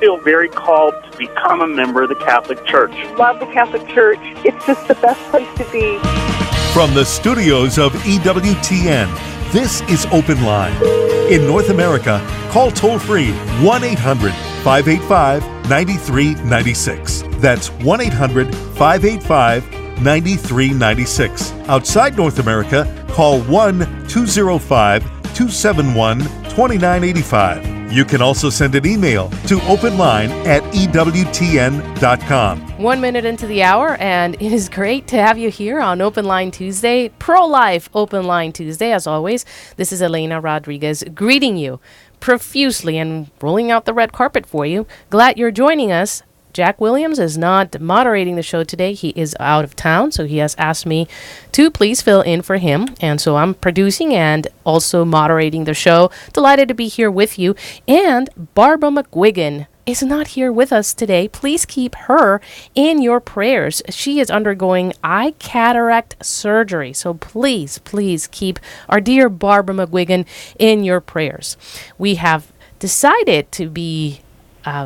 feel very called to become a member of the Catholic Church. Love the Catholic Church. It's just the best place to be. From the studios of EWTN, this is Open Line. In North America, call toll-free 1-800-585-9396. That's 1-800-585-9396. Outside North America, call 1-205-271-2985. You can also send an email to openline@ewtn.com. 1 minute into the hour, and it is great to have you here on Open Line Tuesday, Pro-Life Open Line Tuesday. As always, this is Elena Rodriguez greeting you profusely and rolling out the red carpet for you. Glad you're joining us. Jack Williams is not moderating the show today. He is out of town, so he has asked me to please fill in for him. And so I'm producing and also moderating the show. Delighted to be here with you. And Barbara McGuigan is not here with us today. Please keep her in your prayers. She is undergoing eye cataract surgery. So please, please keep our dear Barbara McGuigan in your prayers. We have decided to be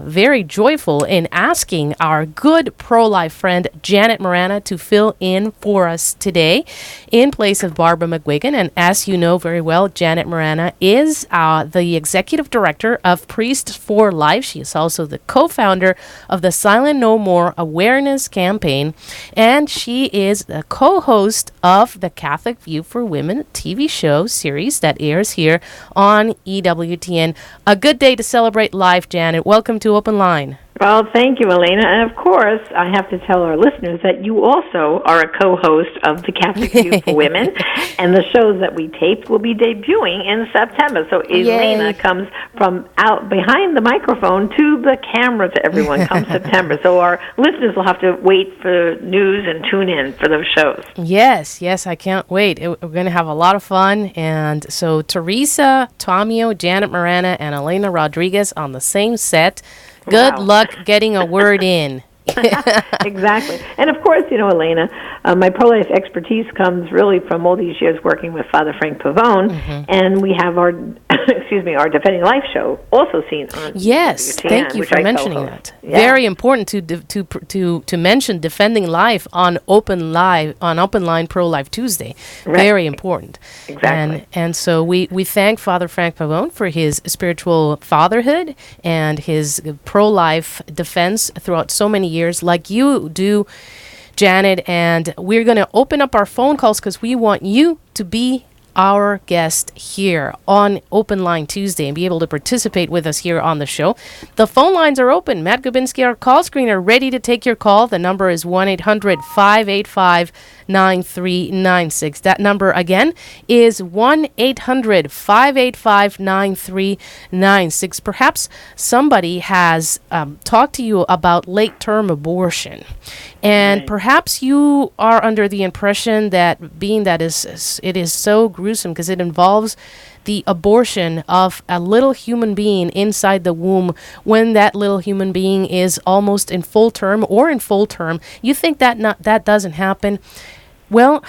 very joyful in asking our good pro-life friend Janet Marana to fill in for us today in place of Barbara McGuigan. And as you know very well, Janet Marana is the executive director of Priests for Life. She is also the co-founder of the Silent No More Awareness Campaign, and she is the co-host of the Catholic View for Women TV show series that airs here on EWTN. A good day to celebrate life, Janet. Welcome to Open Line. Well, thank you, Elena. And of course, I have to tell our listeners that you also are a co-host of the Catholic View for Women, and the shows that we taped will be debuting in September. So Elena comes from out behind the microphone to the camera to everyone come September. So our listeners will have to wait for news and tune in for those shows. Yes, I can't wait. We're going to have a lot of fun. And so Teresa, Tomio, Janet Morana, and Elena Rodriguez on the same set. Good luck getting a word in. Exactly. And of course, you know, Elena, my pro-life expertise comes really from all these years working with Father Frank Pavone, and we have our, our Defending Life show also seen on Yes, EWTN, thank you for mentioning that. Yeah. Very important to mention Defending Life on Open Line Pro-Life Tuesday. Right. Very important. Exactly. And so we thank Father Frank Pavone for his spiritual fatherhood and his pro-life defense throughout so many years, like you do, Janet. And we're going to open up our phone calls because we want you to be our guest here on Open Line Tuesday and be able to participate with us here on the show. The phone lines are open. Matt Gubinski, our call screener, ready to take your call. The number is 1-800-585-9396. That number again is 1-800-585-9396. Perhaps somebody has talked to you about late-term abortion, and perhaps you are under the impression that it is so gruesome because it involves the abortion of a little human being inside the womb when that little human being is almost in full term or in full term. You think that doesn't happen? Well,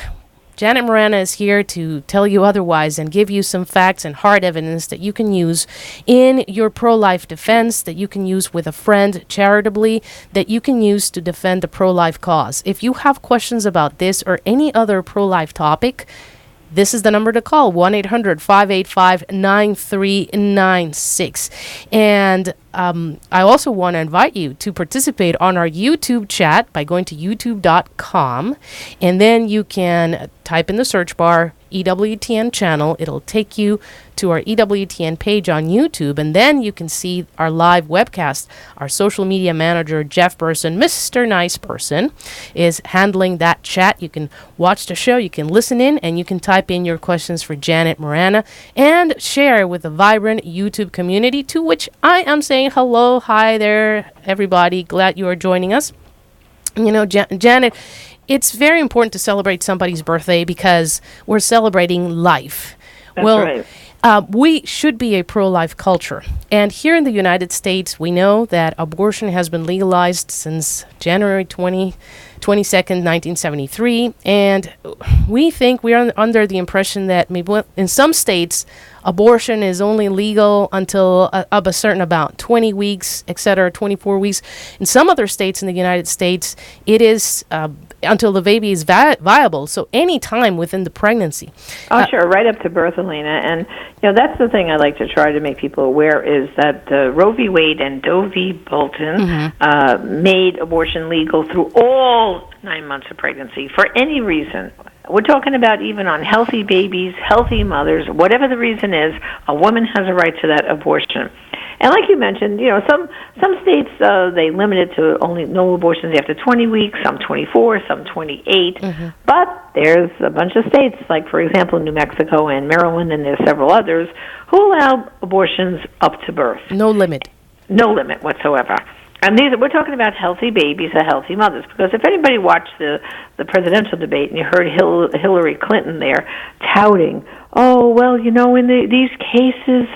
Janet Morana is here to tell you otherwise and give you some facts and hard evidence that you can use in your pro-life defense, that you can use with a friend charitably, that you can use to defend the pro-life cause. If you have questions about this or any other pro-life topic, this is the number to call, 1-800-585-9396. And I also want to invite you to participate on our YouTube chat by going to youtube.com. And then you can type in the search bar, EWTN channel. It'll take you to our EWTN page on YouTube, and then you can see our live webcast. Our social media manager, Jeff Burson, Mr. Nice Person, is handling that chat. You can watch the show, you can listen in, and you can type in your questions for Janet Morana and share with the vibrant YouTube community, to which I am saying hello. Hi there, everybody. Glad you are joining us. You know, Janet, it's very important to celebrate somebody's birthday because we're celebrating life. That's right. We should be a pro-life culture. And here in the United States, we know that abortion has been legalized since January 20, 22nd, 1973. And we think we are under the impression that maybe in some states, abortion is only legal until up a certain amount, 20 weeks, etc., 24 weeks. In some other states in the United States, it is until the baby is viable, so any time within the pregnancy. Oh, sure, right up to birth, Elena. And, that's the thing I like to try to make people aware is that Roe v. Wade and Doe v. Bolton made abortion legal through all 9 months of pregnancy for any reason. We're talking about even on healthy babies, healthy mothers, whatever the reason is, a woman has a right to that abortion. And like you mentioned, some states, they limit it to only no abortions after 20 weeks, some 24, some 28. But there's a bunch of states, like, for example, New Mexico and Maryland, and there's several others, who allow abortions up to birth. No limit. No limit whatsoever. And we're talking about healthy babies and healthy mothers. Because if anybody watched the presidential debate and you heard Hillary Clinton there touting, oh, well, in these cases,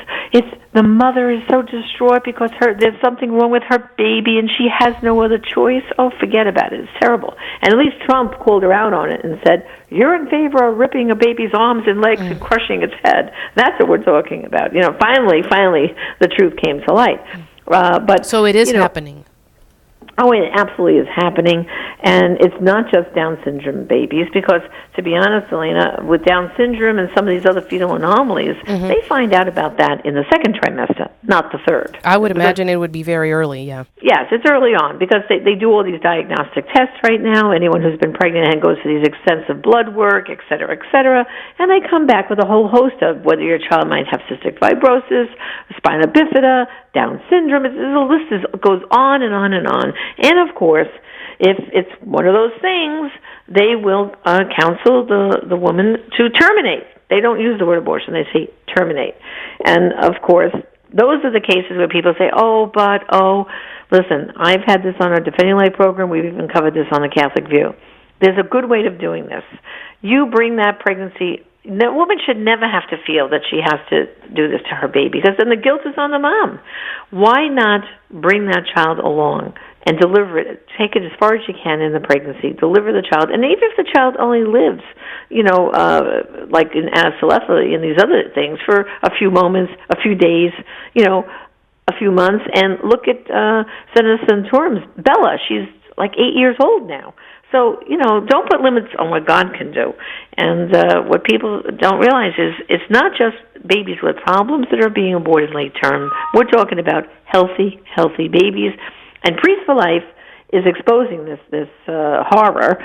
the mother is so distraught because there's something wrong with her baby and she has no other choice. Oh, forget about it. It's terrible. And at least Trump called her out on it and said, you're in favor of ripping a baby's arms and legs and crushing its head. That's what we're talking about. Finally, the truth came to light. But so it is happening. Oh, it absolutely is happening, and it's not just Down syndrome babies, because, to be honest, Elena, with Down syndrome and some of these other fetal anomalies, they find out about that in the second trimester, not the third. I would imagine it would be very early, yeah. Yes, it's early on, because they do all these diagnostic tests right now, anyone who's been pregnant and goes to these extensive blood work, et cetera, and they come back with a whole host of whether your child might have cystic fibrosis, spina bifida, Down syndrome. The list goes on and on and on. And, of course, if it's one of those things, they will counsel the woman to terminate. They don't use the word abortion. They say terminate. And, of course, those are the cases where people say, listen, I've had this on our Defending Life program. We've even covered this on the Catholic View. There's a good way of doing this. You bring that pregnancy. The woman should never have to feel that she has to do this to her baby, because then the guilt is on the mom. Why not bring that child along and deliver it? Take it as far as you can in the pregnancy. Deliver the child. And even if the child only lives, like in aneuploidy and these other things, for a few moments, a few days, a few months. And look at Senator Santorum's Bella. She's like 8 years old now. So, don't put limits on what God can do. And what people don't realize is it's not just babies with problems that are being aborted late term. We're talking about healthy babies. And Priest for Life is exposing this horror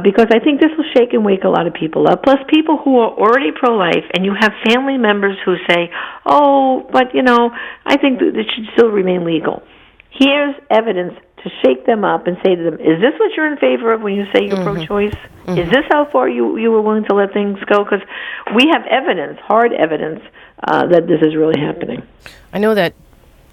because I think this will shake and wake a lot of people up. Plus, people who are already pro-life, and you have family members who say, but I think that it should still remain legal. Here's evidence to shake them up and say to them, is this what you're in favor of when you say you're pro-choice? Is this how far you were willing to let things go? Because we have evidence, hard evidence, that this is really happening. I know that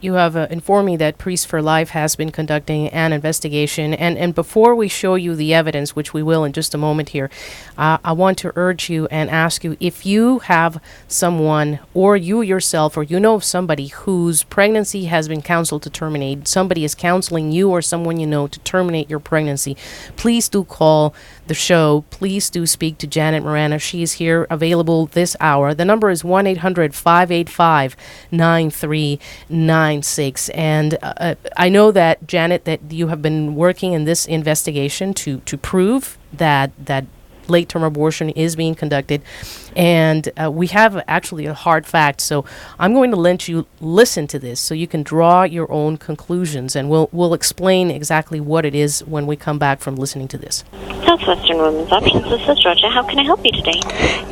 you have informed me that Priest for Life has been conducting an investigation. And before we show you the evidence, which we will in just a moment here, I want to urge you and ask you, if you have someone, or you yourself, or somebody whose pregnancy has been counseled to terminate, somebody is counseling you or someone to terminate your pregnancy, please do call the show. Please do speak to Janet Morana. She is here available this hour. The number is 1-800-585-9396. And I know that, Janet, that you have been working in this investigation to prove that late-term abortion is being conducted. And we have actually a hard fact. So I'm going to let you listen to this so you can draw your own conclusions. And we'll explain exactly what it is when we come back from listening to this. Southwestern Women's Options, this is Georgia. How can I help you today?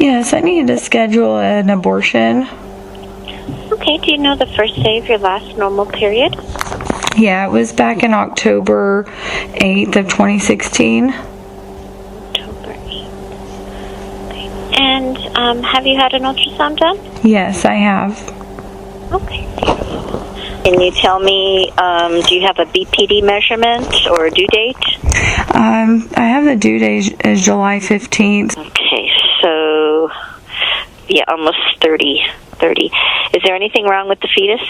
Yes, I needed to schedule an abortion. Okay, do you know the first day of your last normal period? Yeah, it was back in October 8th of 2016. October 8th. Okay. And have you had an ultrasound done? Yes, I have. Okay. Can you tell me, do you have a BPD measurement or a due date? I have the due date is July 15th. Okay, so, yeah, almost 30 30. Is there anything wrong with the fetus?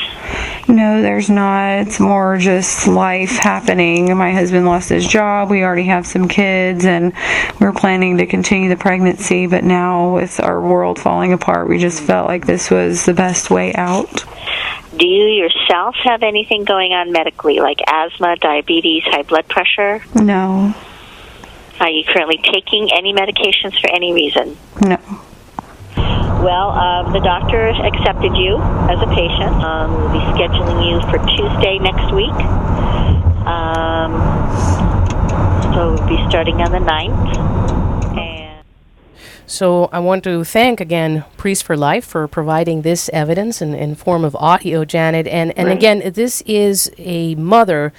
No, there's not. It's more just life happening. My husband lost his job. We already have some kids, and we're planning to continue the pregnancy. But now, with our world falling apart, we just felt like this was the best way out. Do you yourself have anything going on medically, like asthma, diabetes, high blood pressure? No. Are you currently taking any medications for any reason? No. Well, the doctor accepted you as a patient. We'll be scheduling you for Tuesday next week. So we'll be starting on the 9th. And So I want to thank again Priest for Life for providing this evidence in form of audio, Janet. And again, this is a mother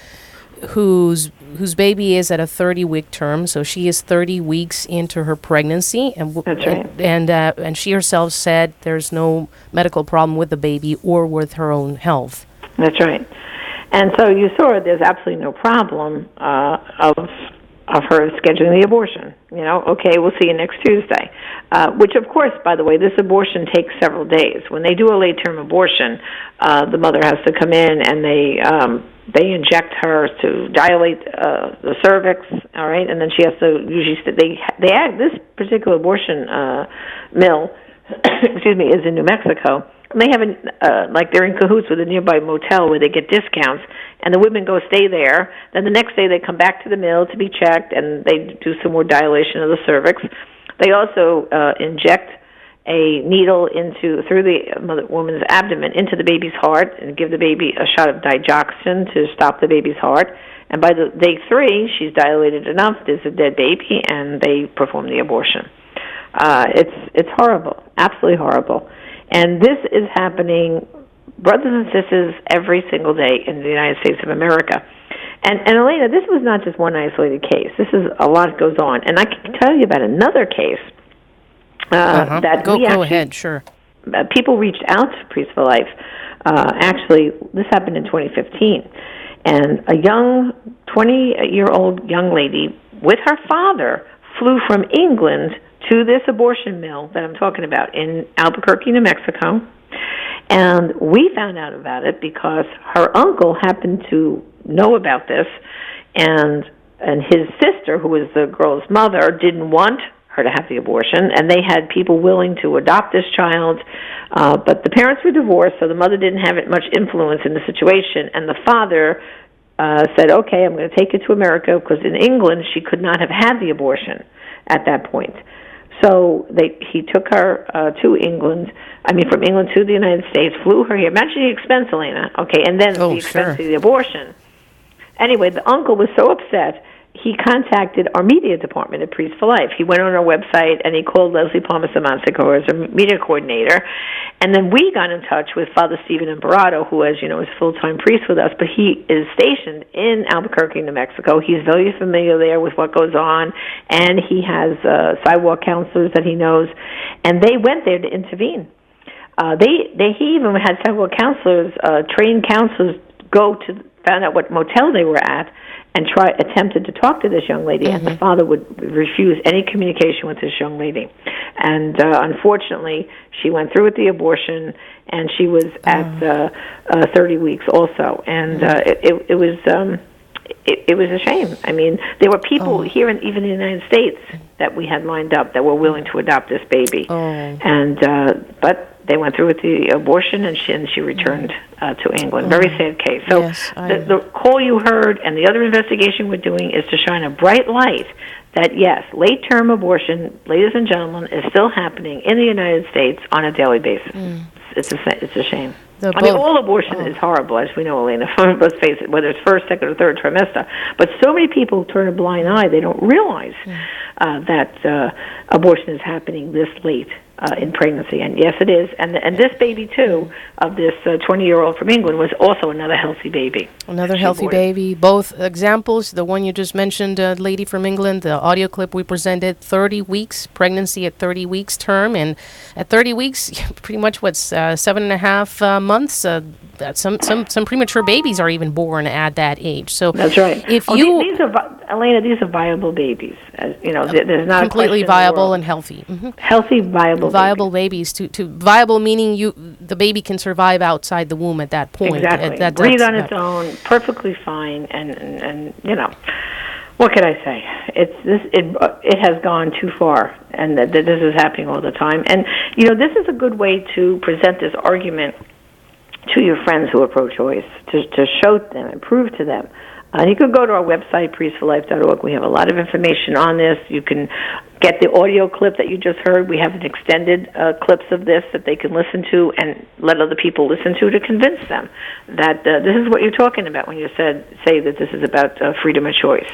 whose baby is at a 30-week term, so she is 30 weeks into her pregnancy, and That's right. and she herself said there's no medical problem with the baby or with her own health. That's right. And so you saw there's absolutely no problem of her scheduling the abortion. Okay, we'll see you next Tuesday. Which, of course, by the way, this abortion takes several days. When they do a late-term abortion, the mother has to come in and they inject her to dilate the cervix, all right, and then she has to usually they add this particular abortion mill, excuse me, is in New Mexico. And they have like they're in cahoots with a nearby motel where they get discounts, and the women go stay there. Then the next day they come back to the mill to be checked, and they do some more dilation of the cervix. They also inject a needle through the woman's abdomen into the baby's heart and give the baby a shot of digoxin to stop the baby's heart. And by the day 3, she's dilated enough, there's a dead baby, and they perform the abortion. It's horrible, absolutely horrible. And this is happening, brothers and sisters, every single day in the United States of America. And Elena, this was not just one isolated case. This is a lot goes on. And I can tell you about another case that Go ahead, sure. People reached out to Priest for Life. Actually, this happened in 2015. And a young 20-year-old young lady with her father flew from England to this abortion mill that I'm talking about in Albuquerque, New Mexico. And we found out about it because her uncle happened to know about this, and his sister, who was the girl's mother, didn't want her to have the abortion, and they had people willing to adopt this child, but the parents were divorced, so the mother didn't have much influence in the situation, and the father said, okay, I'm going to take you to America, because in England she could not have had the abortion at that point. So he took her to England, from England to the United States, flew her here. Imagine the expense, Elena, okay, and then the expense of the abortion. Anyway, the uncle was so upset, he contacted our media department at Priest for Life. He went on our website and he called Leslie Palmer-Samansic, who is our media coordinator. And then we got in touch with Father Stephen Imperato, who, as you know, is a full-time priest with us, but he is stationed in Albuquerque, New Mexico. He's very familiar there with what goes on, and he has sidewalk counselors that he knows. And they went there to intervene. He even had sidewalk counselors, trained counselors, found out what motel they were at, and attempted to talk to this young lady, and the father would refuse any communication with this young lady. And unfortunately, she went through with the abortion, and she was at 30 weeks also. And it was a shame. There were people here, even in the United States, that we had lined up that were willing to adopt this baby. And but they went through with the abortion, and she returned to England. Very sad case. So the call you heard and the other investigation we're doing is to shine a bright light that, yes, late-term abortion, ladies and gentlemen, is still happening in the United States on a daily basis. It's a shame. All abortion is horrible, as we know, Elena. Let's face it, whether it's first, second, or third trimester. But so many people turn a blind eye; they don't realize that abortion is happening this late in pregnancy. And yes, it is. And this baby too, of this 20-year-old from England, was also another healthy baby. Another healthy baby. Both examples. The one you just mentioned, lady from England, the audio clip we presented, 30 weeks pregnancy at 30 weeks term, and at 30 weeks, pretty much 7.5 months. Some premature babies are even born at that age. So that's right. If these are Elena, these are viable babies. There's not completely viable and healthy. Mm-hmm. Healthy, viable babies. To viable meaning the baby can survive outside the womb at that point. Exactly. Breathe on its own, perfectly fine, and what can I say? It has gone too far, and this is happening all the time. And this is a good way to present this argument to your friends who are pro-choice, to show them and prove to them. You can go to our website, priestforlife.org. We have a lot of information on this. You can get the audio clip that you just heard. We have an extended clips of this that they can listen to and let other people listen to convince them that this is what you're talking about when you say that this is about freedom of choice,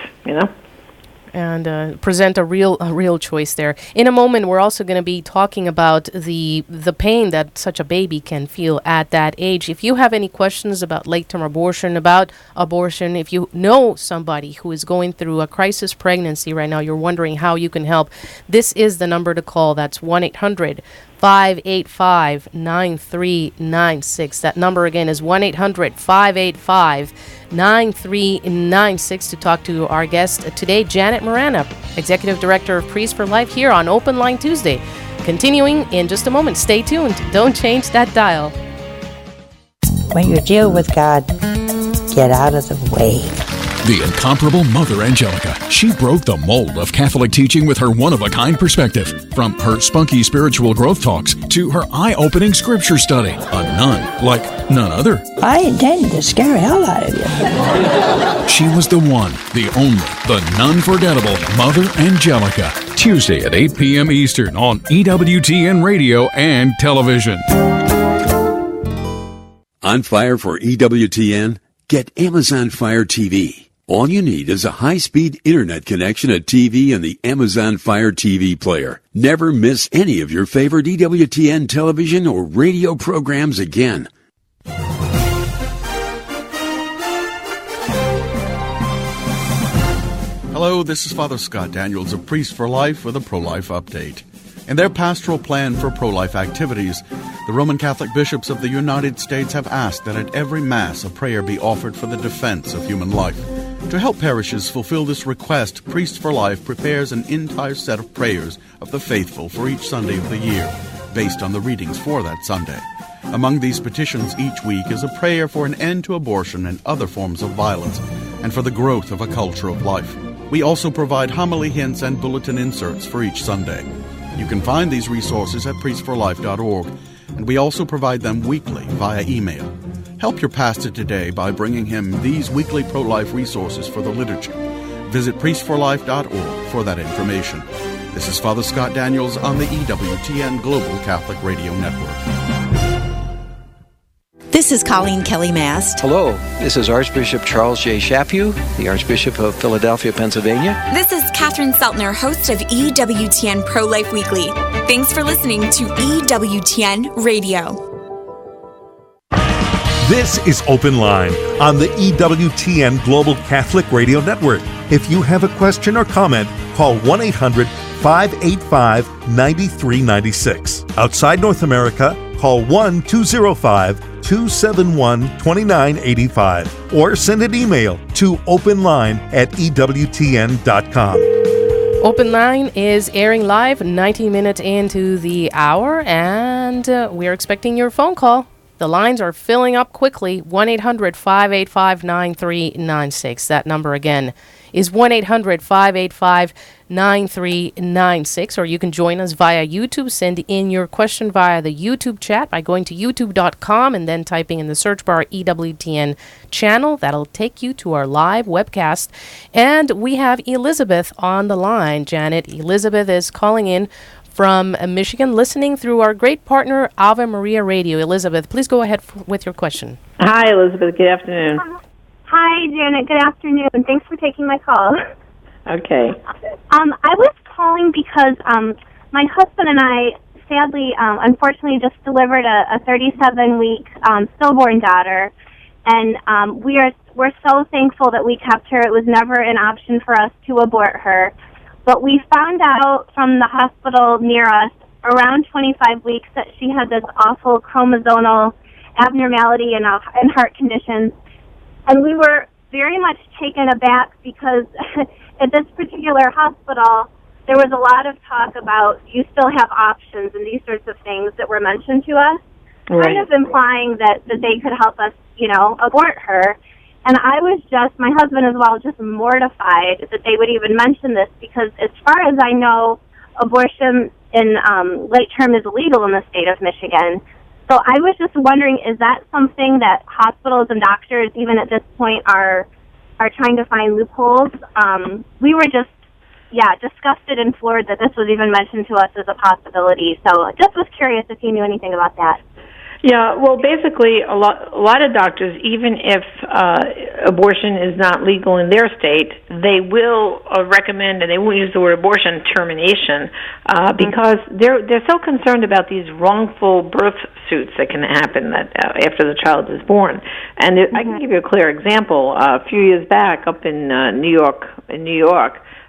And present a real choice there. In a moment, we're also going to be talking about the pain that such a baby can feel at that age. If you have any questions about late-term abortion, if you know somebody who is going through a crisis pregnancy right now, you're wondering how you can help, this is the number to call. That's 1-800-585-9396. That number again is 1-800-585-9396 to talk to our guest today, Janet Morana, Executive Director of Priests for Life, here on Open Line Tuesday. Continuing in just a moment. Stay tuned. Don't change that dial. When you deal with God, get out of the way. The incomparable Mother Angelica. She broke the mold of Catholic teaching with her one-of-a-kind perspective. From her spunky spiritual growth talks to her eye-opening scripture study. A nun like none other. I intended to scare the hell out of you. She was the one, the only, the non-forgettable Mother Angelica. Tuesday at 8 p.m. Eastern on EWTN Radio and television. On fire for EWTN? Get Amazon Fire TV. All you need is a high-speed internet connection, a TV, and the Amazon Fire TV player. Never miss any of your favorite EWTN television or radio programs again. Hello, this is Father Scott Daniels of Priest for Life with a pro-life update. In their pastoral plan for pro-life activities, the Roman Catholic bishops of the United States have asked that at every Mass a prayer be offered for the defense of human life. To help parishes fulfill this request, Priests for Life prepares an entire set of prayers of the faithful for each Sunday of the year, based on the readings for that Sunday. Among these petitions each week is a prayer for an end to abortion and other forms of violence, and for the growth of a culture of life. We also provide homily hints and bulletin inserts for each Sunday. You can find these resources at priestforlife.org, and we also provide them weekly via email. Help your pastor today by bringing him these weekly pro-life resources for the liturgy. Visit priestforlife.org for that information. This is Father Scott Daniels on the EWTN Global Catholic Radio Network. This is Colleen Kelly Mast. Hello, this is Archbishop Charles J. Chaput, the Archbishop of Philadelphia, Pennsylvania. This is Catherine Seltner, host of EWTN Pro-Life Weekly. Thanks for listening to EWTN Radio. This is Open Line on the EWTN Global Catholic Radio Network. If you have a question or comment, call 1-800-585-9396. Outside North America, call 1-205-271-2985 or send an email to openline@ewtn.com. Open Line is airing live 90 minutes into the hour, and we're expecting your phone call. The lines are filling up quickly. 1-800-585-9396. That number again is 1-800-585-9396. Or you can join us via YouTube. Send in your question via the YouTube chat by going to youtube.com and then typing in the search bar EWTN channel. That'll take you to our live webcast. And we have Elizabeth on the line. Janet, Elizabeth is calling in from Michigan, listening through our great partner, Ave Maria Radio. Elizabeth, please go ahead with your question. Hi, Elizabeth. Good afternoon. Hi, Janet. Good afternoon. Thanks for taking my call. Okay. I was calling because my husband and I, sadly, unfortunately, just delivered a 37-week stillborn daughter, and we're so thankful that we kept her. It was never an option for us to abort her. But we found out from the hospital near us around 25 weeks that she had this awful chromosomal abnormality and heart conditions. And we were very much taken aback because at this particular hospital, there was a lot of talk about you still have options and these sorts of things that were mentioned to us, kind of implying that they could help us, abort her. And I was my husband as well, just mortified that they would even mention this because as far as I know, abortion in late term is illegal in the state of Michigan. So I was just wondering, is that something that hospitals and doctors, even at this point, are trying to find loopholes? We were just, disgusted and floored that this was even mentioned to us as a possibility. So I just was curious if you knew anything about that. Yeah, well, basically, a lot of doctors, even if abortion is not legal in their state, they will recommend, and they won't use the word abortion, termination, because they're so concerned about these wrongful birth suits that can happen after the child is born. And I can give you a clear example. A few years back, up in New York,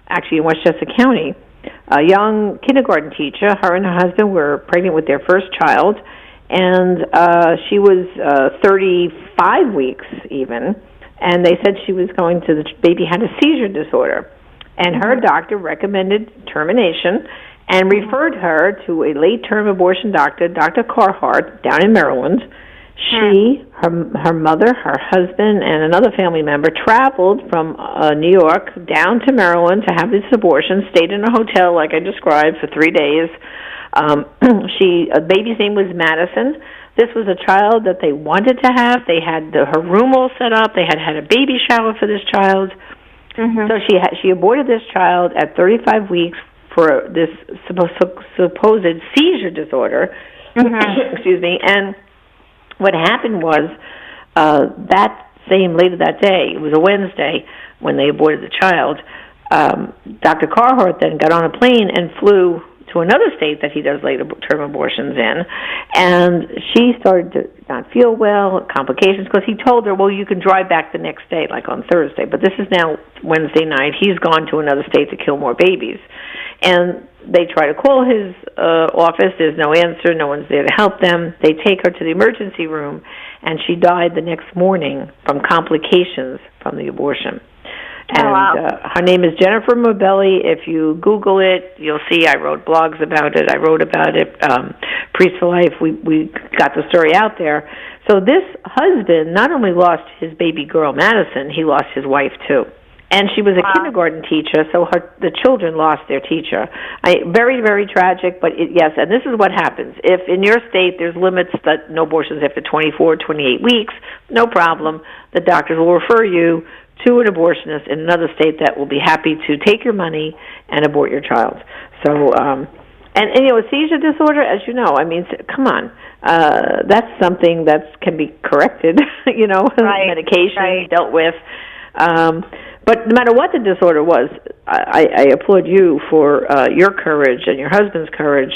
actually in Westchester County, a young kindergarten teacher, her and her husband were pregnant with their first child. And she was 35 weeks even, and they said the baby had a seizure disorder. And her doctor recommended termination and referred her to a late-term abortion doctor, Dr. Carhart, down in Maryland. She, her mother, her husband, and another family member traveled from New York down to Maryland to have this abortion, stayed in a hotel like I described for 3 days. Baby's name was Madison. This was a child that they wanted to have. They had her room all set up. They had a baby shower for this child. So she aborted this child at 35 weeks for this supposed seizure disorder. Excuse me. And what happened was later that day, it was a Wednesday when they aborted the child, Dr. Carhart then got on a plane and flew to another state that he does late-term abortions in, and she started to not feel well, complications, because he told her, well, you can drive back the next day, like on Thursday, but this is now Wednesday night. He's gone to another state to kill more babies. And they try to call his office. There's no answer. No one's there to help them. They take her to the emergency room, and she died the next morning from complications from the abortion. And her name is Jennifer Mabelli. If you Google it, you'll see I wrote blogs about it. I wrote about it. Priest for Life, we got the story out there. So this husband not only lost his baby girl, Madison, he lost his wife, too. And she was a kindergarten teacher, so the children lost their teacher. Very, very tragic, but yes, and this is what happens. If in your state there's limits that no abortions after 24, 28 weeks, no problem. The doctors will refer you to an abortionist in another state that will be happy to take your money and abort your child. So, and a seizure disorder, as you know, I mean, come on, that's something that can be corrected, medication dealt with. But no matter what the disorder was, I applaud you for your courage and your husband's courage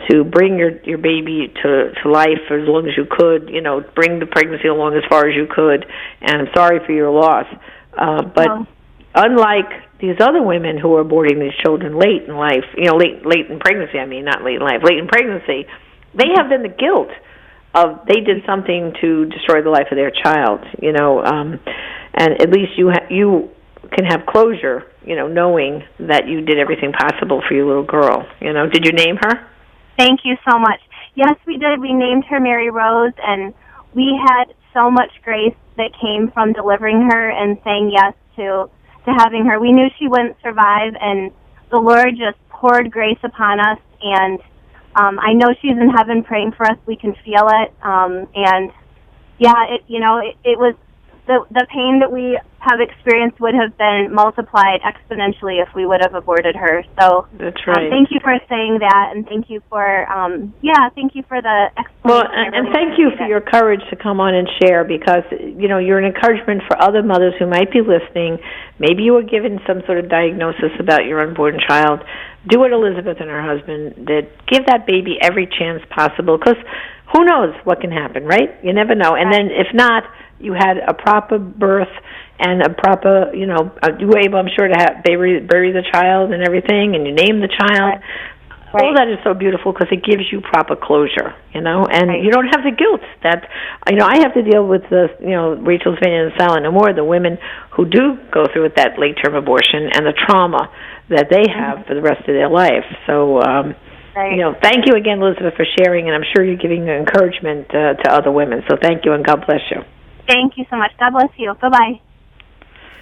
to bring your baby to life for as long as you could, bring the pregnancy along as far as you could, and I'm sorry for your loss. But unlike these other women who are aborting these children late in life, late in pregnancy, not late in life, late in pregnancy, they have then the guilt of they did something to destroy the life of their child, and at least you can have closure, knowing that you did everything possible for your little girl. Did you name her? Thank you so much. Yes, we did. We named her Mary Rose, and we had so much grace that came from delivering her and saying yes to having her. We knew she wouldn't survive, and the Lord just poured grace upon us, and I know she's in heaven praying for us. We can feel it, and it was the pain that we have experienced would have been multiplied exponentially if we would have aborted her. So that's right. Thank you for saying that, and thank you for thank you for the explanation. Well, and thank you for your courage to come on and share, because you're an encouragement for other mothers who might be listening. Maybe you were given some sort of diagnosis about your unborn child. Do what Elizabeth and her husband did. Give that baby every chance possible, because who knows what can happen, right? You never know. And then if not, you had a proper birth and a proper, you were able, I'm sure, to bury the child and everything, and you named the child. all that is so beautiful because it gives you proper closure, and you don't have the guilt that, I have to deal with Rachel's Vineyard and Silent No More, the women who do go through with that late-term abortion and the trauma that they have for the rest of their life. So, thank you again, Elizabeth, for sharing, and I'm sure you're giving encouragement to other women. So thank you, and God bless you. Thank you so much. God bless you. Bye-bye.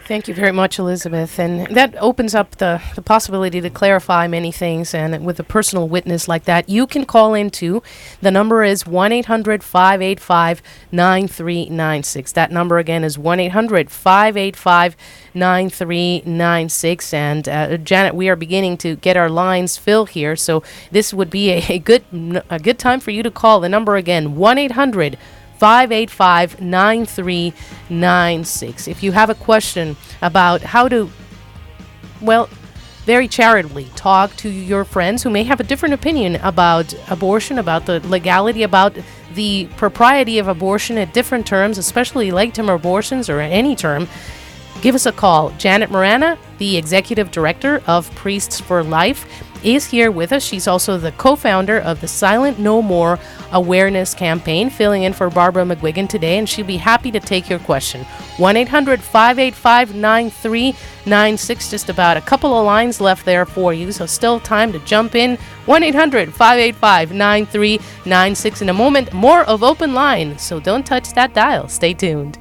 Thank you very much, Elizabeth. And that opens up the possibility to clarify many things. And with a personal witness like that, you can call in too. The number is 1-800-585-9396. That number again is 1-800-585-9396. And Janet, we are beginning to get our lines filled here. So this would be a good time for you to call. The number again, 1-800-585-9396. If you have a question about how to, very charitably talk to your friends who may have a different opinion about abortion, about the legality, about the propriety of abortion at different terms, especially late-term abortions or at any term, give us a call. Janet Morana, the Executive Director of Priests for Life, is here with us. She's also the co-founder of the Silent No More Awareness Campaign, filling in for Barbara McGuigan today, and she'll be happy to take your question. 1-800-585-9396. Just about a couple of lines left there for you, so still time to jump in. 1-800-585-9396. In a moment, more of Open Line, so don't touch that dial. Stay tuned.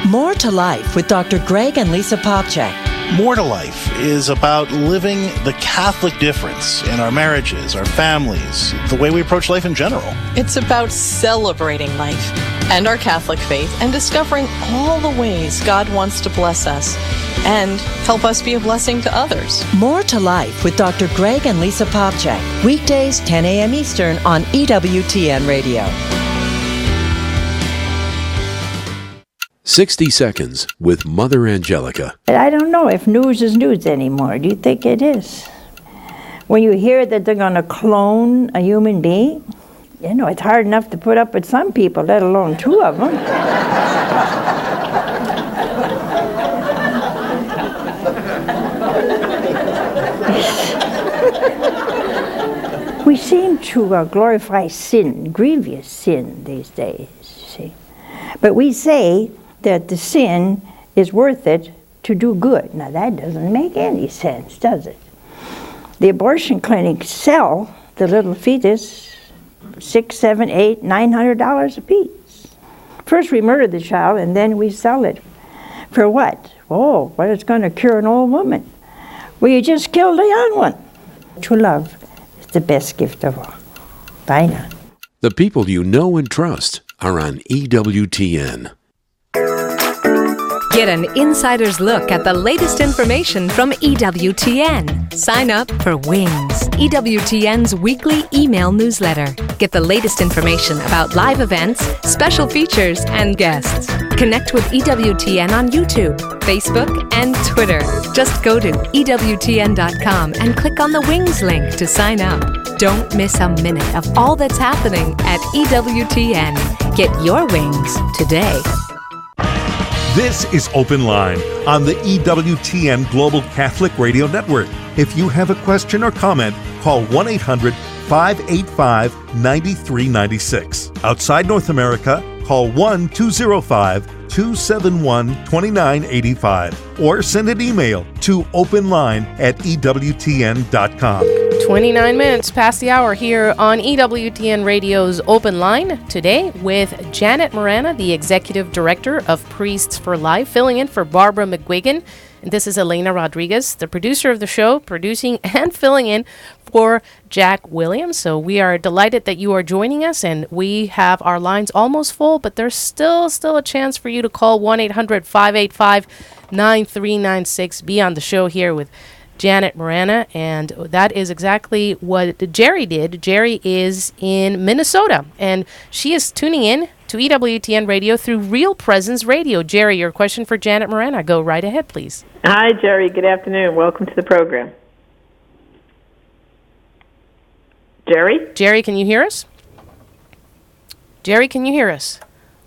More to Life with Dr. Greg and Lisa Popchak. More to Life is about living the Catholic difference in our marriages, our families, the way we approach life in general. It's about celebrating life and our Catholic faith and discovering all the ways God wants to bless us and help us be a blessing to others. More to Life with Dr. Greg and Lisa Popchak. Weekdays, 10 a.m. Eastern on EWTN Radio. 60 Seconds with Mother Angelica. I don't know if news is news anymore. Do you think it is? When you hear that they're going to clone a human being, it's hard enough to put up with some people, let alone two of them. We seem to glorify sin, grievous sin these days, you see. But we say that the sin is worth it to do good. Now that doesn't make any sense, does it? The abortion clinics sell the little fetus $600, $700, $800, $900 a piece. First we murder the child and then we sell it. For what? Oh, well, it's going to cure an old woman. Well, you just killed a young one. True love is the best gift of all. Bye now. The people you know and trust are on EWTN. Get an insider's look at the latest information from EWTN. Sign up for Wings, EWTN's weekly email newsletter. Get the latest information about live events, special features, and guests. Connect with EWTN on YouTube, Facebook, and Twitter. Just go to EWTN.com and click on the Wings link to sign up. Don't miss a minute of all that's happening at EWTN. Get your wings today. This is Open Line on the EWTN Global Catholic Radio Network. If you have a question or comment, call 1-800-585-9396. Outside North America, call 1-205-271-2985 or send an email to openline@ewtn.com. 29 minutes past the hour here on EWTN Radio's Open Line today with Janet Morana, the Executive Director of Priests for Life, filling in for Barbara McGuigan. And this is Elena Rodriguez, the producer of the show, producing and filling in for Jack Williams. So we are delighted that you are joining us, and we have our lines almost full, but there's still a chance for you to call 1-800-585-9396. Be on the show here with Janet Morana, and that is exactly what Jerry did. Jerry is in Minnesota, and she is tuning in to EWTN Radio through Real Presence Radio. Jerry, your question for Janet Morana. Go right ahead, please. Hi, Jerry. Good afternoon. Welcome to the program. Jerry? Jerry, can you hear us? Jerry, can you hear us?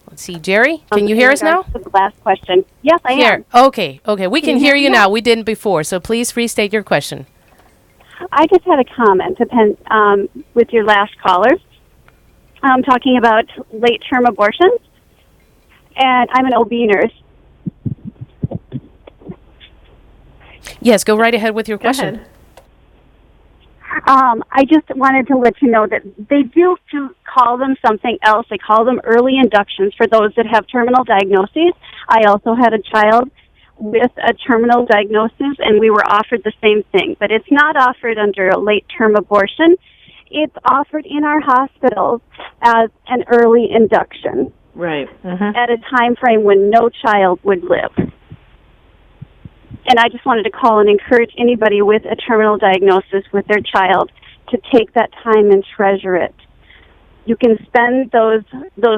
Let's see, Jerry, can you hear us now? The last question. Yes, I am. Okay. We can hear you now. We didn't before, so please restate your question. I just had a comment with your last caller, talking about late-term abortions, and I'm an OB nurse. Yes, go right ahead with your question. I just wanted to let you know that they do call them something else. They call them early inductions for those that have terminal diagnoses. I also had a child with a terminal diagnosis, and we were offered the same thing. But it's not offered under a late-term abortion. It's offered in our hospitals as an early induction. Right. At a time frame when no child would live. And I just wanted to call and encourage anybody with a terminal diagnosis with their child to take that time and treasure it. You can spend those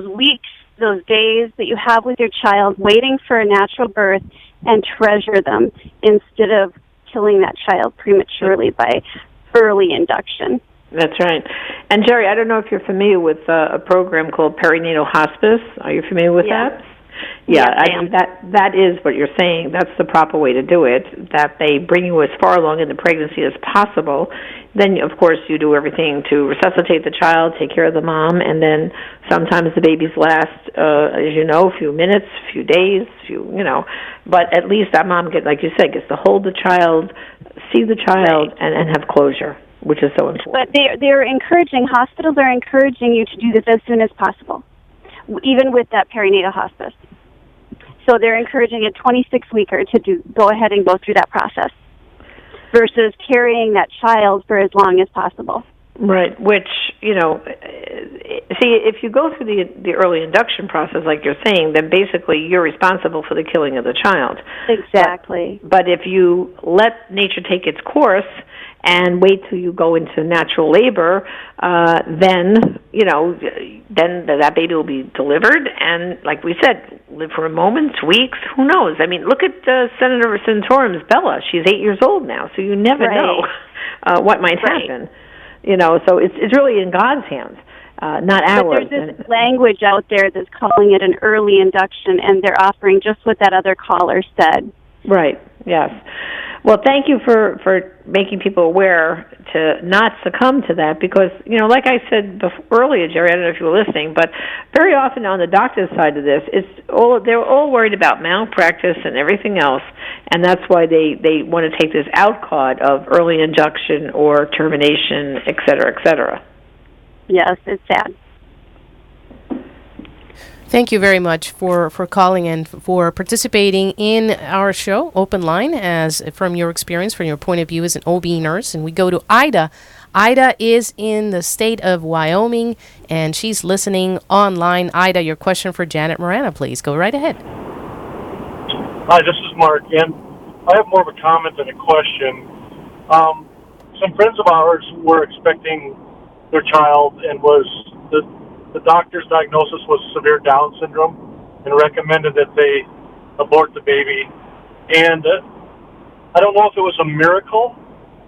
weeks, those days that you have with your child waiting for a natural birth and treasure them instead of killing that child prematurely by early induction. That's right. And Jerry, I don't know if you're familiar with a program called Perinatal Hospice. Are you familiar with that? Yeah, I mean, that is what you're saying. That's the proper way to do it, that they bring you as far along in the pregnancy as possible. Then, of course, you do everything to resuscitate the child, take care of the mom, and then sometimes the babies last, as you know, a few minutes, a few days, but at least that mom, like you said, gets to hold the child, see the child, and have closure, which is so important. But hospitals are encouraging you to do this as soon as possible, even with that perinatal hospice. So they're encouraging a 26-weeker to go ahead and go through that process versus carrying that child for as long as possible. Right, which, see, if you go through the early induction process, like you're saying, then basically you're responsible for the killing of the child. Exactly. But if you let nature take its course and wait till you go into natural labor, then that baby will be delivered, and like we said, live for moments, weeks, who knows? I mean, look at Senator Santorum's Bella. She's 8 years old now, so you never know what might happen. So it's really in God's hands, not ours. But there's this language out there that's calling it an early induction, and they're offering just what that other caller said. Right, yes. Well, thank you for making people aware to not succumb to that because, like I said earlier, Jerry, I don't know if you were listening, but very often on the doctor's side of this, they're all worried about malpractice and everything else, and that's why they want to take this out card of early induction or termination, et cetera, et cetera. Yes, it's sad. Thank you very much for calling and for participating in our show, Open Line, as from your experience, from your point of view as an OB nurse. And we go to Ida. Ida is in the state of Wyoming, and she's listening online. Ida, your question for Janet Morana, please. Go right ahead. Hi, this is Mark, and I have more of a comment than a question. Some friends of ours were expecting their child and the doctor's diagnosis was severe Down syndrome and recommended that they abort the baby. And I don't know if it was a miracle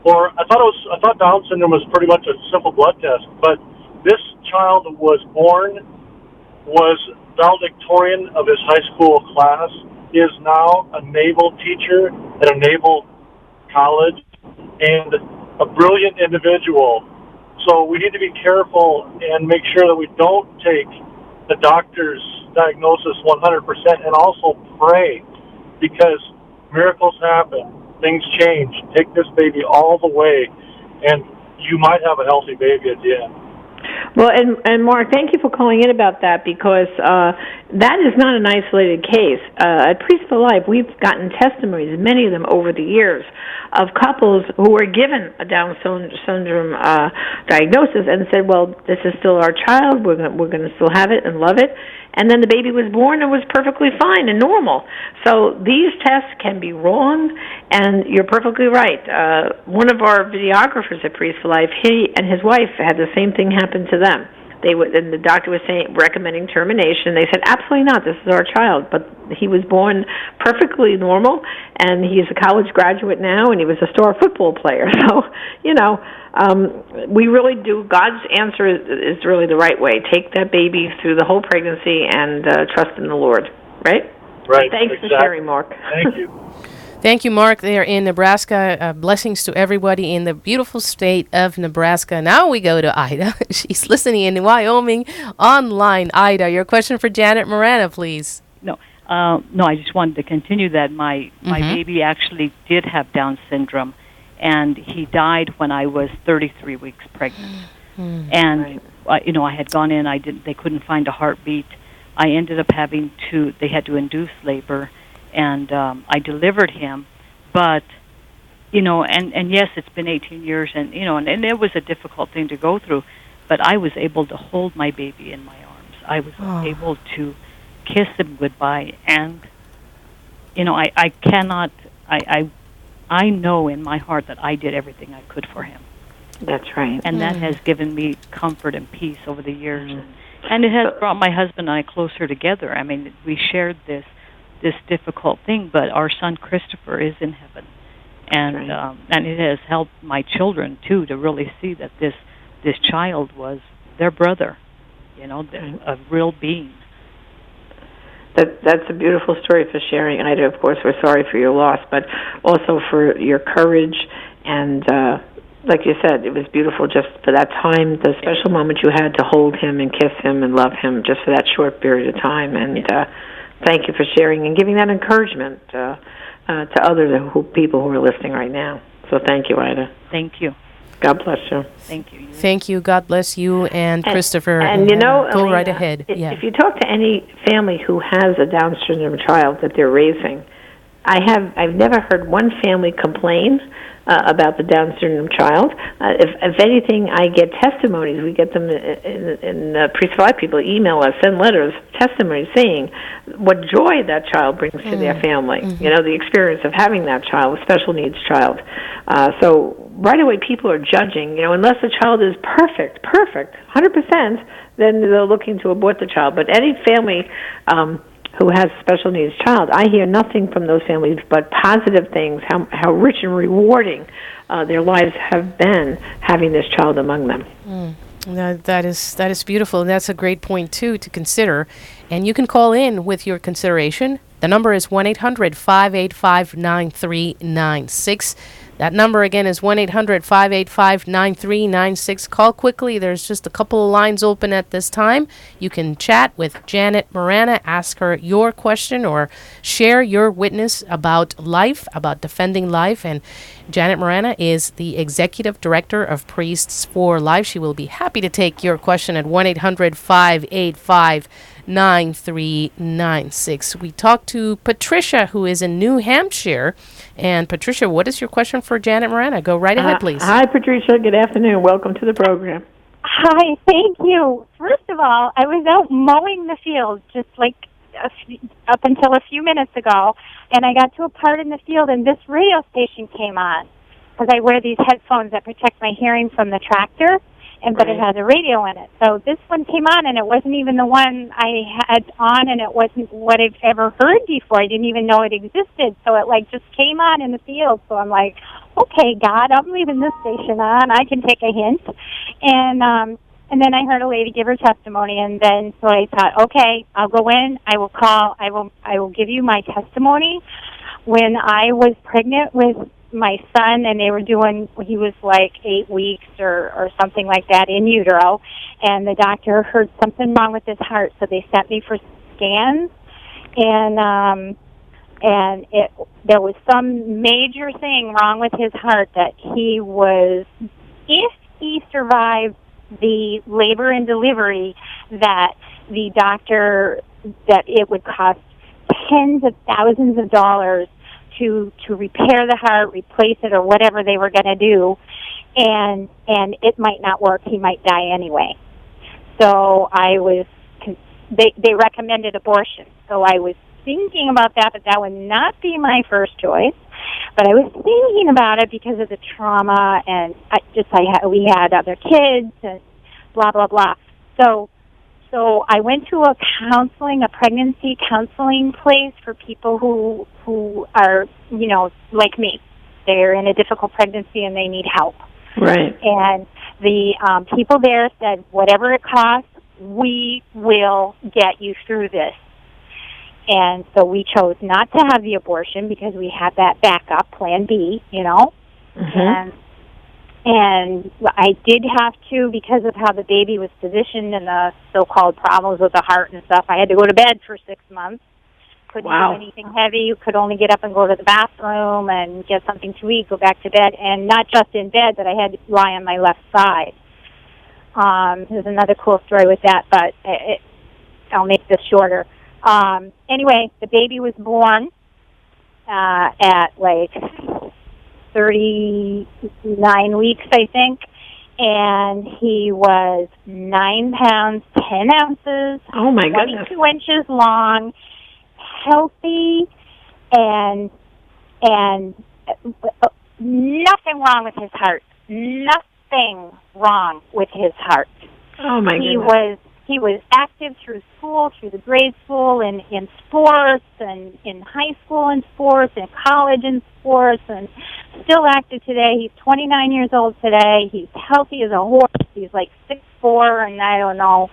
or I thought Down syndrome was pretty much a simple blood test, but this child was valedictorian of his high school class, is now a naval teacher at a naval college and a brilliant individual. So we need to be careful and make sure that we don't take the doctor's diagnosis 100% and also pray because miracles happen, things change. Take this baby all the way and you might have a healthy baby at the end. Well, and Mark, thank you for calling in about that because that is not an isolated case. At Priest for Life, we've gotten testimonies, many of them over the years, of couples who were given a Down syndrome diagnosis and said, well, this is still our child, we're going to still have it and love it. And then the baby was born and was perfectly fine and normal. So these tests can be wrong, and you're perfectly right. One of our videographers at Priest for Life, he and his wife had the same thing happen to them. And the doctor was recommending termination. They said, absolutely not, this is our child. But he was born perfectly normal, and he's a college graduate now, and he was a star football player. So, we really do, God's answer is really the right way. Take that baby through the whole pregnancy and trust in the Lord, right? Right. Thanks exactly. for sharing, Mark. Thank you. Thank you, Mark. They are in Nebraska. Blessings to everybody in the beautiful state of Nebraska. Now we go to Ida. She's listening in Wyoming online. Ida, your question for Janet Morana, please. No, I just wanted to continue that. My baby actually did have Down syndrome, and he died when I was 33 weeks pregnant. And I had gone in. They couldn't find a heartbeat. I ended up they had to induce labor, and I delivered him. But and yes, it's been 18 years, and and it was a difficult thing to go through. But I was able to hold my baby in my arms. I was able to kiss him goodbye, and I cannot. I know in my heart that I did everything I could for him. That's right. And that has given me comfort and peace over the years. And it has brought my husband and I closer together. I mean, we shared this difficult thing, but our son Christopher is in heaven. And and it has helped my children, too, to really see that this child was their brother, a real being. That's a beautiful story for sharing, Ida. Of course, we're sorry for your loss, but also for your courage. And like you said, it was beautiful just for that time, the special moment you had to hold him and kiss him and love him just for that short period of time. And thank you for sharing and giving that encouragement to other people who are listening right now. So thank you, Ida. Thank you. God bless you. Thank you. Thank you. God bless you and Christopher. And go Elena, right ahead. If you talk to any family who has a Down syndrome child that they're raising, I've never heard one family complain about the Down syndrome child. If anything, I get testimonies. We get them in Pre-Supply. People email us, send letters, testimonies saying what joy that child brings to their family. The experience of having that child, a special needs child. So right away, people are judging. Unless the child is perfect, 100%, then they're looking to abort the child. But any family who has a special needs child, I hear nothing from those families but positive things, how rich and rewarding their lives have been having this child among them. That is beautiful, and that's a great point, too, to consider. And you can call in with your consideration. The number is 1-800-585-9396. That number again is 1-800-585-9396. Call quickly. There's just a couple of lines open at this time. You can chat with Janet Morana, ask her your question, or share your witness about life, about defending life. And Janet Morana is the Executive Director of Priests for Life. She will be happy to take your question at 1-800-585-9396. We talked to Patricia, who is in New Hampshire. And Patricia, what is your question for Janet Morana? Go right ahead, please. Hi, Patricia. Good afternoon. Welcome to the program. Hi, thank you. First of all, I was out mowing the field just like up until a few minutes ago, and I got to a part in the field, and this radio station came on because I wear these headphones that protect my hearing from the tractor. But it has a radio in it. So this one came on, and it wasn't even the one I had on, and it wasn't what I've ever heard before. I didn't even know it existed. So it just came on in the field. So I'm like, okay, God, I'm leaving this station on. I can take a hint. And then I heard a lady give her testimony, and then so I thought, okay, I'll go in. I will call. I will give you my testimony. When I was pregnant with my son, and he was like 8 weeks or something like that in utero, and the doctor heard something wrong with his heart, so they sent me for scans, and there was some major thing wrong with his heart that if he survived the labor and delivery, that the doctor, that it would cost tens of thousands of dollars to repair the heart, replace it, or whatever they were going to do, and it might not work. He might die anyway. So they recommended abortion. So I was thinking about that, but that would not be my first choice. But I was thinking about it because of the trauma, and we had other kids, and blah, blah, blah. So I went to a pregnancy counseling place for people who are, like me. They're in a difficult pregnancy and they need help. Right. And the people there said, whatever it costs, we will get you through this. And so we chose not to have the abortion because we had that backup, plan B, you know. Mm-hmm. And I did have to, because of how the baby was positioned and the so-called problems with the heart and stuff, I had to go to bed for 6 months. Couldn't do anything heavy. You could only get up and go to the bathroom and get something to eat, go back to bed, and not just in bed, but I had to lie on my left side. There's another cool story with that, but I'll make this shorter. Anyway, the baby was born at like 39 weeks, I think, and he was 9 pounds, 10 ounces, oh my goodness, 22 inches long, healthy, and nothing wrong with his heart. Nothing wrong with his heart. Oh my goodness. He was active through school, through the grade school, in sports, and in high school in sports, in college in sports, and still active today. He's 29 years old today. He's healthy as a horse. He's like 6'4", and I don't know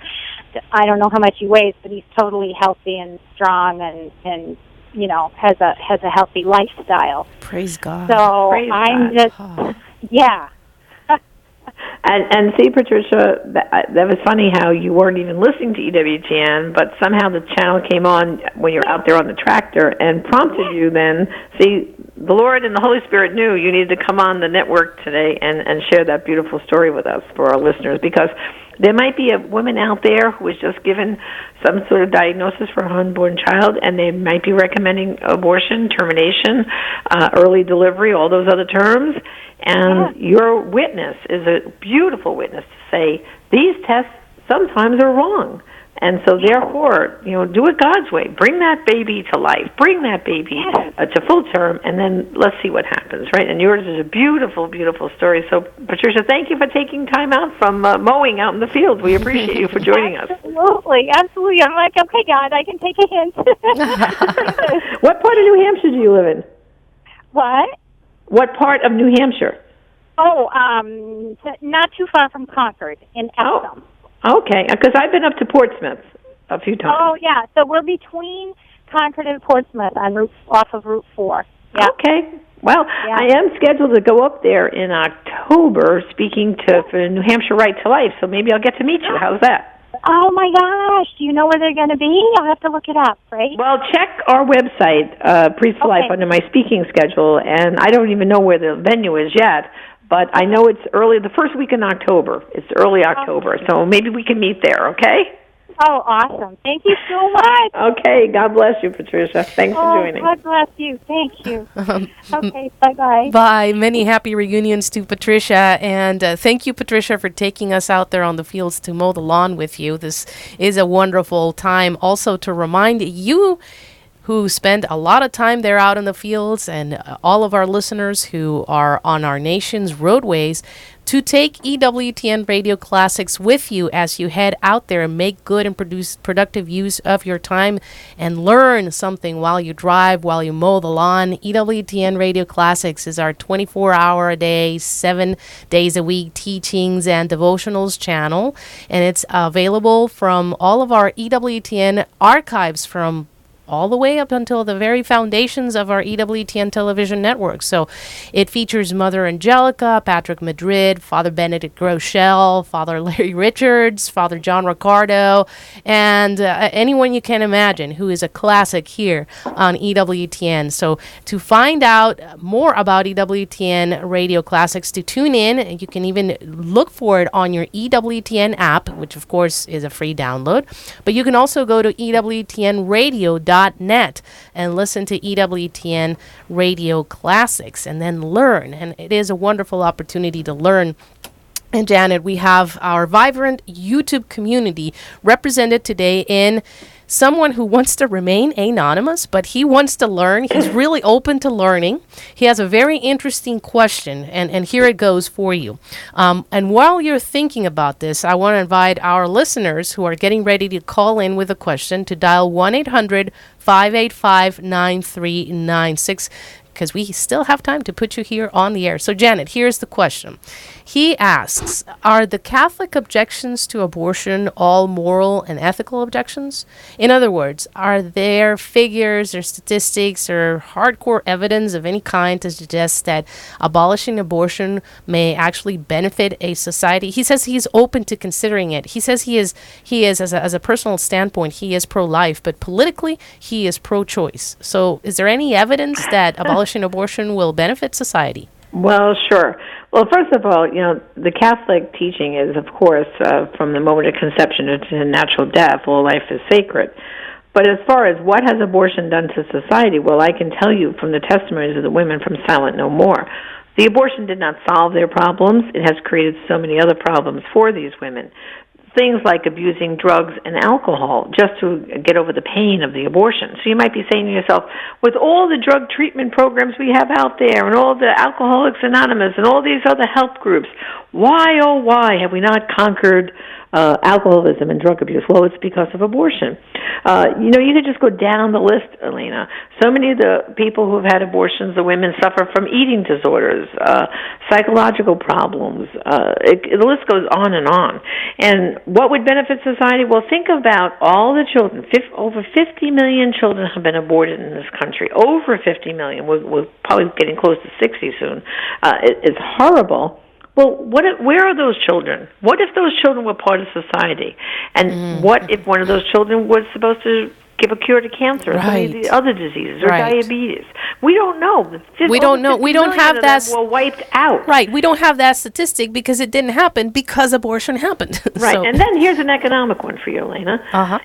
how much he weighs, but he's totally healthy and strong, and you know, has a healthy lifestyle. Praise God. So Praise I'm God. just, yeah. And see, Patricia, that was funny how you weren't even listening to EWTN, but somehow the channel came on when you're out there on the tractor and prompted you then. See, the Lord and the Holy Spirit knew you needed to come on the network today and share that beautiful story with us for our listeners, because there might be a woman out there who was just given some sort of diagnosis for her unborn child, and they might be recommending abortion, termination, early delivery, all those other terms. And your witness is a beautiful witness to say these tests sometimes are wrong. And so therefore, you know, do it God's way. Bring that baby to life. Bring that baby to full term, and then let's see what happens, right? And yours is a beautiful, beautiful story. So, Patricia, thank you for taking time out from mowing out in the field. We appreciate you for joining us. Absolutely, absolutely. I'm like, okay, God, I can take a hint. What part of New Hampshire do you live in? What? What part of New Hampshire? Oh, not too far from Concord, in Epsom. Oh, okay, because I've been up to Portsmouth a few times. Oh, yeah. So we're between Concord and Portsmouth off of Route 4. Yeah. Okay. Well, I am scheduled to go up there in October speaking for New Hampshire Right to Life, so maybe I'll get to meet you. How's that? Oh, my gosh. Do you know where they're going to be? I'll have to look it up, right? Well, check our website, Priest for Life, under my speaking schedule, and I don't even know where the venue is yet, but I know it's the first week in October. It's early October, so maybe we can meet there, okay? Oh, awesome. Thank you so much. Okay, God bless you, Patricia. Thanks for joining. God bless you. Thank you. Okay, bye-bye. Bye. Many happy reunions to Patricia. And thank you, Patricia, for taking us out there on the fields to mow the lawn with you. This is a wonderful time also to remind you who spend a lot of time there out in the fields, and all of our listeners who are on our nation's roadways, to take EWTN Radio Classics with you as you head out there and make good and productive use of your time and learn something while you drive, while you mow the lawn. EWTN Radio Classics is our 24-hour-a-day, 7 days a week teachings and devotionals channel, and it's available from all of our EWTN archives from all the way up until the very foundations of our EWTN television network. So it features Mother Angelica, Patrick Madrid, Father Benedict Groeschel, Father Larry Richards, Father John Ricardo, and anyone you can imagine who is a classic here on EWTN. So to find out more about EWTN Radio Classics, to tune in, you can even look for it on your EWTN app, which of course is a free download, but you can also go to EWTNradio.net and listen to EWTN Radio Classics and then learn. And it is a wonderful opportunity to learn. And Janet, we have our vibrant YouTube community represented today in someone who wants to remain anonymous, but he wants to learn. He's really open to learning. He has a very interesting question, and here it goes for you. And while you're thinking about this, I want to invite our listeners who are getting ready to call in with a question to dial 1-800-585-9396. because we still have time to put you here on the air. So, Janet, here's the question. He asks, are the Catholic objections to abortion all moral and ethical objections? In other words, are there figures or statistics or hardcore evidence of any kind to suggest that abolishing abortion may actually benefit a society? He says he's open to considering it. He says he is as a personal standpoint, he is pro-life, but politically, he is pro-choice. So is there any evidence that abolishing abortion will benefit society? Well, sure. Well, first of all, the Catholic teaching is, of course, from the moment of conception to natural death, all life is sacred. But as far as what has abortion done to society, well, I can tell you from the testimonies of the women from Silent No More, the abortion did not solve their problems. It has created so many other problems for these women. Things like abusing drugs and alcohol just to get over the pain of the abortion. So you might be saying to yourself, with all the drug treatment programs we have out there and all the Alcoholics Anonymous and all these other help groups, why, oh why, have we not conquered alcoholism and drug abuse? Well, it's because of abortion. You could just go down the list, Elena. So many of the people who've had abortions, the women, suffer from eating disorders, psychological problems. The list goes on. And what would benefit society? Well, think about all the children. Over 50 million children have been aborted in this country. Over 50 million. We're probably getting close to 60 soon. It's horrible. Well, where are those children? What if those children were part of society? And what if one of those children was supposed to give a cure to cancer or some of the other diseases or diabetes? We don't know. We don't know. We don't have that. Were wiped out. Right. We don't have that statistic because it didn't happen because abortion happened. Right. So. And then here's an economic one for you, Elena.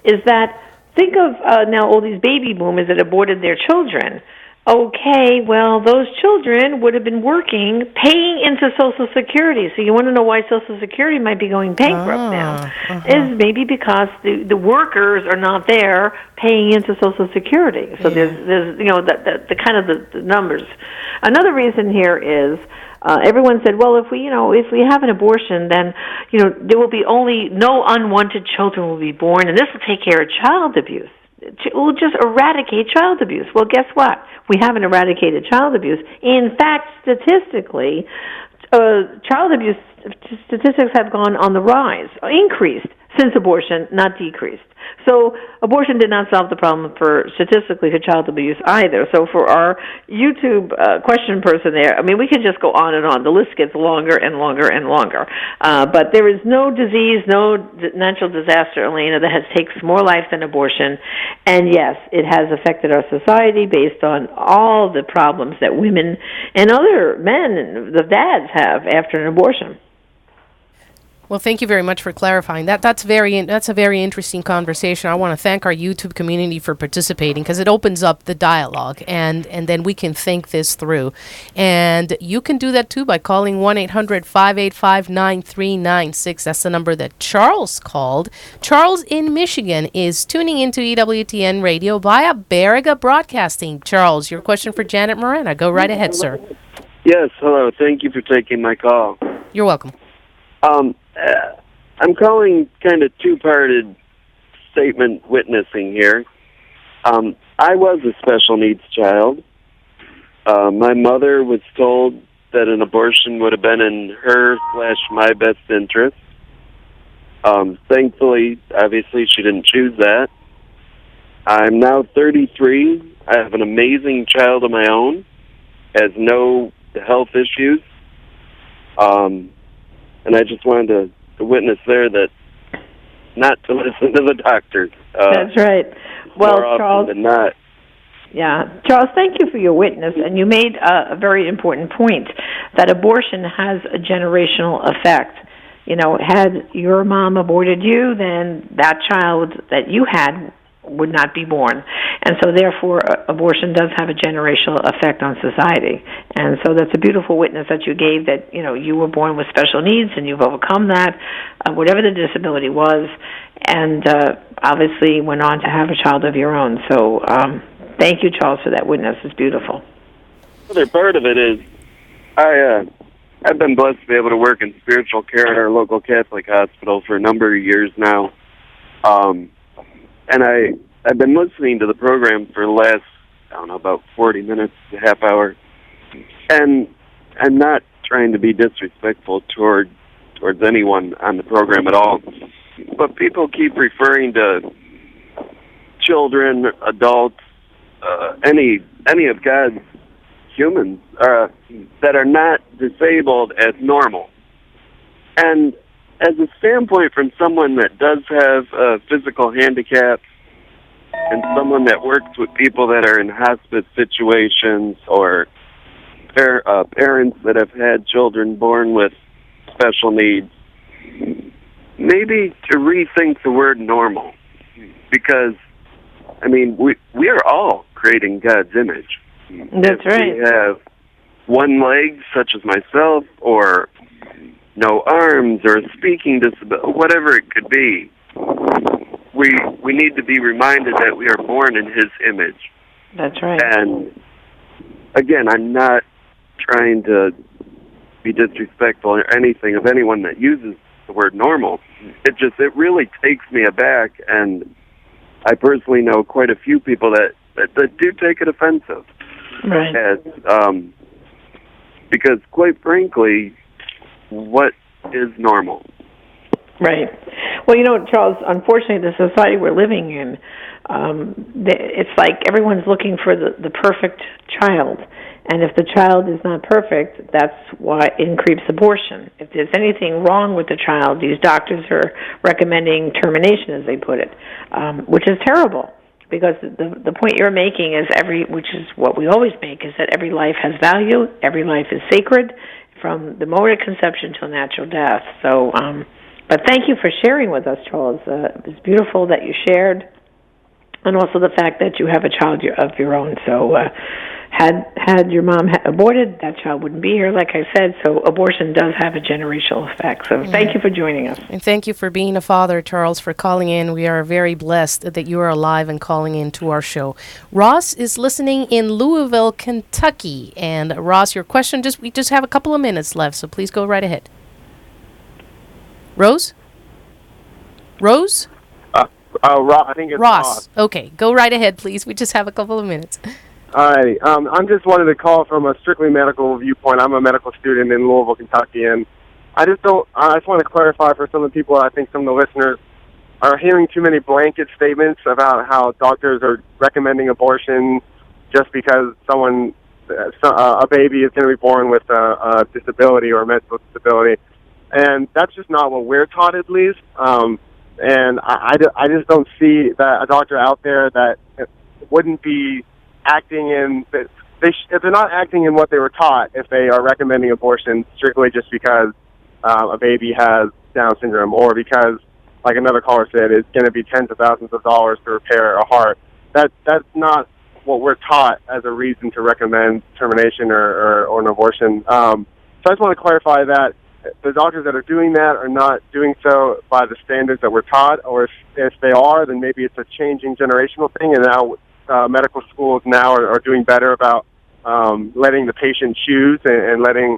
Is that think of now all these baby boomers that aborted their children. Okay, well, those children would have been working, paying into Social Security. So you want to know why Social Security might be going bankrupt now? Is maybe because the workers are not there paying into Social Security. So there's the kind of the numbers. Another reason here is everyone said, well, if we have an abortion, then there will be no unwanted children will be born, and this will take care of child abuse. We'll just eradicate child abuse. Well, guess what? We haven't eradicated child abuse. In fact, statistically, child abuse statistics have gone on the rise, increased since abortion, not decreased. So abortion did not solve the problem statistically for child abuse either. So for our YouTube question person there, I mean, we can just go on and on. The list gets longer and longer and longer. But there is no disease, no natural disaster, Elena, that takes more life than abortion. And yes, it has affected our society based on all the problems that women and other men, the dads, have after an abortion. Well, thank you very much for clarifying that. That's a very interesting conversation. I want to thank our YouTube community for participating because it opens up the dialogue and then we can think this through. And you can do that too by calling 1-800-585-9396. That's the number that Charles called. Charles in Michigan is tuning into EWTN Radio via Bariga Broadcasting. Charles, your question for Janet Morana. Go right ahead, sir. Yes, hello. Thank you for taking my call. You're welcome. I'm calling kind of two-parted statement witnessing here. I was a special needs child. My mother was told that an abortion would have been in her/my best interest. Thankfully, obviously, she didn't choose that. I'm now 33. I have an amazing child of my own, has no health issues. And I just wanted to witness there that not to listen to the doctor. That's right. Well, more Charles, often than not. Yeah. Charles, thank you for your witness. And you made a very important point that abortion has a generational effect. Had your mom aborted you, then that child that you had would not be born. And so therefore abortion does have a generational effect on society. And so that's a beautiful witness that you gave, that you were born with special needs and you've overcome that, whatever the disability was, and obviously went on to have a child of your own. So thank you, Charles, for that witness. It's beautiful. Other part of it is I've been blessed to be able to work in spiritual care at our local Catholic hospital for a number of years now. And I've been listening to the program for the last I don't know, about 40 minutes, a half hour. And I'm not trying to be disrespectful towards anyone on the program at all, but people keep referring to children, adults, any of God's humans that are not disabled as normal. And as a standpoint from someone that does have a physical handicap and someone that works with people that are in hospice situations or parents that have had children born with special needs, maybe to rethink the word normal. Because, I mean, we are all creating God's image. That's right. We have one leg, such as myself, or no arms, or a speaking disability, whatever it could be. We need to be reminded that we are born in His image. That's right. And again, I'm not trying to be disrespectful or anything of anyone that uses the word normal. It really takes me aback, and I personally know quite a few people that do take it offensive. Right. As, because quite frankly, what is normal? Right. Well, you know, Charles, unfortunately, the society we're living in, it's like everyone's looking for the perfect child. And if the child is not perfect, that's why it increases abortion. If there's anything wrong with the child, these doctors are recommending termination, as they put it, which is terrible. Because the point you're making is which is what we always make, is that every life has value, every life is sacred, from the moment of conception till natural death. So, but thank you for sharing with us, Charles. It was beautiful that you shared, and also the fact that you have a child of your own. So, had your mom aborted, that child wouldn't be here, like I said. So abortion does have a generational effect. So thank you for joining us. And thank you for being a father, Charles, for calling in. We are very blessed that you are alive and calling in to our show. Ross is listening in Louisville, Kentucky. And Ross, your question, we just have a couple of minutes left, so please go right ahead. Rose? I think it's Ross. Okay, go right ahead, please. We just have a couple of minutes. All right. I'm just wanted to call from a strictly medical viewpoint. I'm a medical student in Louisville, Kentucky, and I just want to clarify for some of the people, I think some of the listeners are hearing too many blanket statements about how doctors are recommending abortion just because a baby is going to be born with a disability or a mental disability. And that's just not what we're taught, at least. And I just don't see that a doctor out there that wouldn't be acting in if they're not acting in what they were taught, if they are recommending abortion strictly just because a baby has Down syndrome, or because, like another caller said, it's going to be tens of thousands of dollars to repair a heart. That's not what we're taught as a reason to recommend termination or an abortion. So I just want to clarify that the doctors that are doing that are not doing so by the standards that we're taught, or if they are, then maybe it's a changing generational thing, and now medical schools now are doing better about letting the patient choose and letting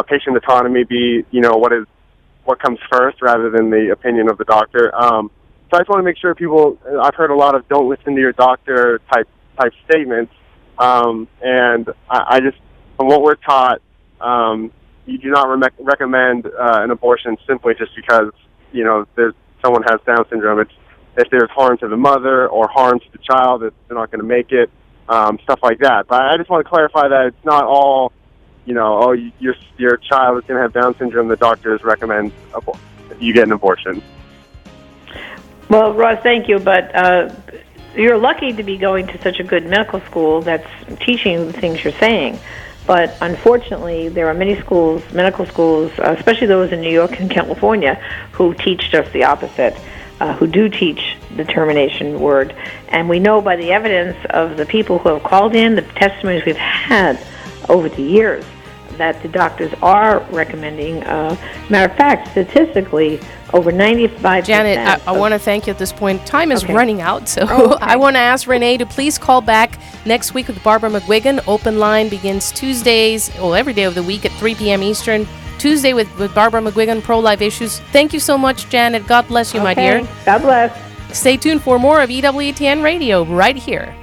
patient autonomy be, what comes first rather than the opinion of the doctor. So I just want to make sure I've heard a lot of "don't listen to your doctor" type statements, and I just, from what we're taught, you do not recommend an abortion simply just because someone has Down syndrome. If there's harm to the mother or harm to the child, they're not going to make it, stuff like that. But I just want to clarify that it's not all, your child is going to have Down syndrome, the doctors recommend you get an abortion. Well, Ross, thank you, but you're lucky to be going to such a good medical school that's teaching the things you're saying. But unfortunately, there are many schools, medical schools, especially those in New York and California, who teach just the opposite. Who do teach the termination word. And we know by the evidence of the people who have called in, the testimonies we've had over the years, that the doctors are recommending. Matter of fact, statistically, over 95%. Janet, I want to thank you at this point. Time is running out, so I want to ask Renee to please call back next week with Barbara McGuigan. Open line begins Tuesdays, every day of the week at 3 p.m. Eastern. Tuesday with Barbara McGuigan, pro-life issues. Thank you so much, Janet. God bless you, my dear. God bless. Stay tuned for more of EWTN Radio right here